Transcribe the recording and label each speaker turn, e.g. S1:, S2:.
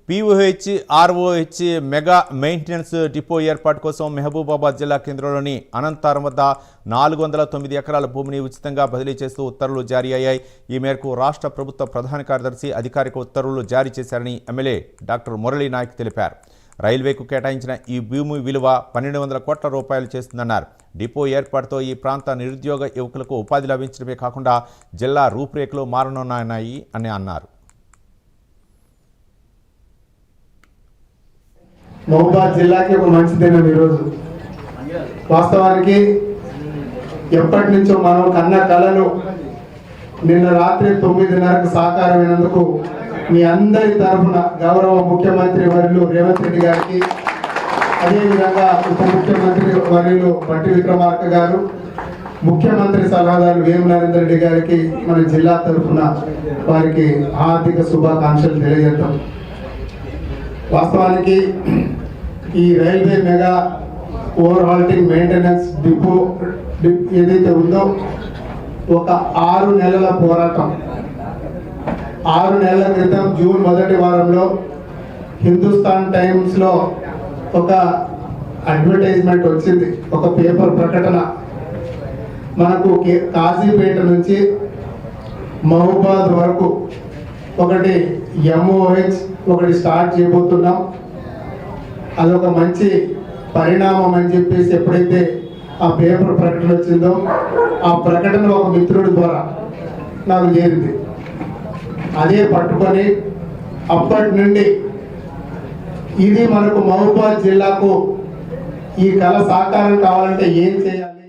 S1: పీఓహెచ్ ROH mega maintenance depot ఏర్పాటు కోసం మహబూబాబాద్ జిల్లా కేంద్రంలోని అనంతారం వద్ద 409 ఎకరాల భూమిని ఉచితంగా బదిలీ చేస్తూ ఉత్తర్వులు జారీ అయ్యాయి. ఈ మేరకు రాష్ట్ర ప్రభుత్వ ప్రధాన కార్యదర్శి అధికారిక ఉత్తర్వులు జారీ చేశారని ఎమ్మెల్యే డాక్టర్ మురళీ నాయక్ తెలిపారు. రైల్వేకు కేటాయించిన ఈ భూమి విలువ 1200 కోట్ల రూపాయలు చేస్తుందన్నారు. డిపో ఏర్పాటుతో ఈ ప్రాంత నిరుద్యోగ యువకులకు ఉపాధి లభించడమే కాకుండా జిల్లా రూపురేఖలు మారనున్నాయి అని అన్నారు.
S2: మహబూబాబాద్ జిల్లాకి ఒక మంచి దినం ఈరోజు. వాస్తవానికి ఎప్పటి నుంచో మనం కన్న కళలు నిన్న రాత్రి 9:30కు సాకారమైనందుకు మీ అందరి తరఫున గౌరవ ముఖ్యమంత్రి వర్యులు రేవంత్ రెడ్డి గారికి, అదేవిధంగా ఉప ముఖ్యమంత్రి వర్యులు బట్టి విక్రమార్క గారు, ముఖ్యమంత్రి సలహాదారు వేము నరేందర్ రెడ్డి గారికి మన జిల్లా తరఫున వారికి హార్దిక శుభాకాంక్షలు తెలియజేద్దాం. వాస్తవానికి ఈ railway mega over halting maintenance depot ఏదైతే ఉందో ఒక 6 నెలల పోరాటం. 6 నెలల క్రితం జూన్ మొదటి వారంలో హిందుస్థాన్ టైమ్స్లో ఒక అడ్వర్టైజ్మెంట్ వచ్చింది, ఒక పేపర్ ప్రకటన. మనకు కాజీపేట నుంచి మహబూబాబాద్ వరకు ఒకటి ఎంఓహెచ్ ఒకటి స్టార్ట్ చేయబోతున్నాం. అదొక మంచి పరిణామం అని చెప్పేసి ఎప్పుడైతే ఆ పేపర్ ప్రకటన వచ్చిందో ఆ ప్రకటన ఒక మిత్రుడి ద్వారా నాకు చేరింది. అదే పట్టుకొని అప్పటి నుండి ఇది మనకు మహబూబాబాద్ జిల్లాకు ఈ కళ సాకారం కావాలంటే ఏం చేయాలి.